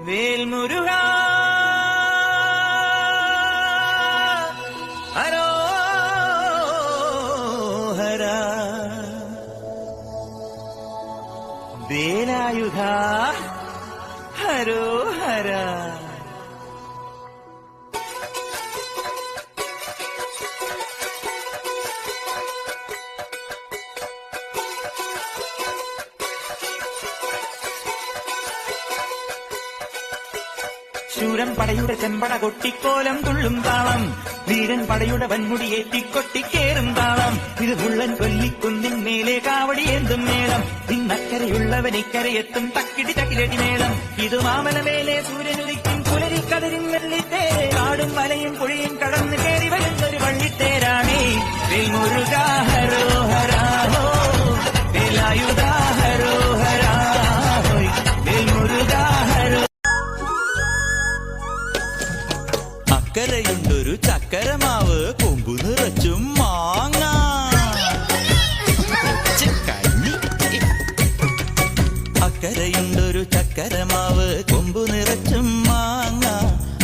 വേൽമുരുകാ ഹരോഹരാ വേലായുധാ ഹരോഹരാ. ശൂരൻ പടയുടെ ചെമ്പട കൊട്ടിക്കോലം തുള്ളും താളം, വീരൻ പടയുടെ വൻമുടിയേറ്റിക്കൊട്ടിക്കേറും താളം. ഇത് മുള്ളൻ കൊല്ലിക്കുന്നിൻ മേലെ കാവടിയേന്തും മേളം, ഇന്നക്കരയുള്ളവൻ ഇക്കരയെത്തും തക്കിടി തകിലടി മേളം. ഇത് മാമലമേലെ സൂര്യനുദിക്കും പുലരി കതിരും വെള്ളിത്തേരെ, കാടും മലയും പുഴയും കടന്നു കയറി വരുന്നൊരു വള്ളിത്തേരാണേ. വേൽമുരുകാ ഹരോഹരാ ഹോ, വേലായുധാ ഹരോഹരാ ഹോയ്, വേൽമുരുകാ ഹരോ. അക്കരയുണ്ടൊരു ചക്കരമാവ്, കൊമ്പു നിറച്ചും മാങ്ങ. അക്കരയുണ്ടൊരു ചക്കരമാവ്, കൊമ്പു നിറച്ചും മാങ്ങ.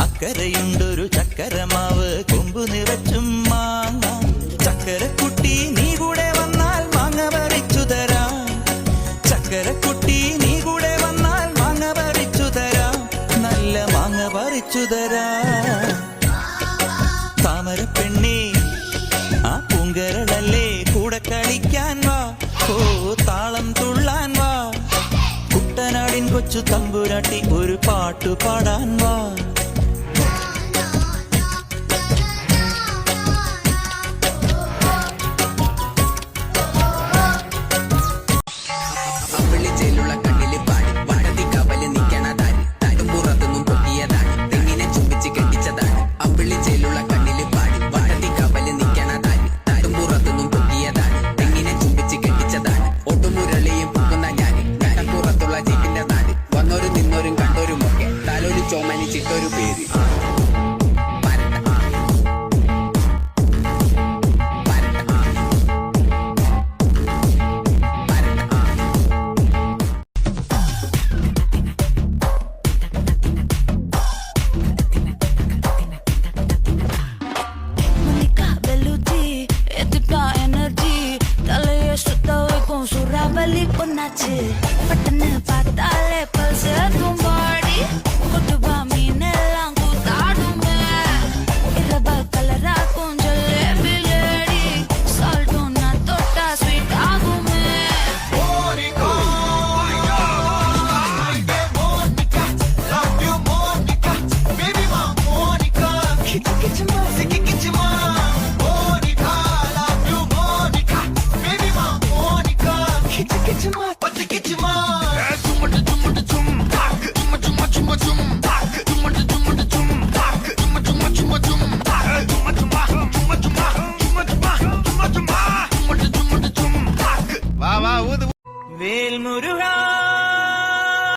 അക്കരയുണ്ടൊരു ചക്കരമാവ്, കൊമ്പു നിറച്ചും മാങ്ങ. ചക്കരക്കുട്ടി നീ കൂടെ വന്നാൽ മാങ്ങ പറിച്ചു തരാം. ചക്കരക്കുട്ടി നീ കൂടെ വന്നാൽ മാങ്ങ പറിച്ചു തരാം, നല്ല മാങ്ങ പറിച്ചു തരാം. താമരപ്പെണ്ണേ ആ പൂങ്കരളല്ലേ, കൂടെ കളിക്കാൻ വാ, ഓ താളം തുള്ളാൻ വാ. കുട്ടനാടിൻ കൊച്ചു തമ്പുരാട്ടി ഒരു പാട്ടു പാടാൻ വാ. ചോമനിച്ചിട്ടൊരു പേര് energy, dale eso te voy con su rabel y con H.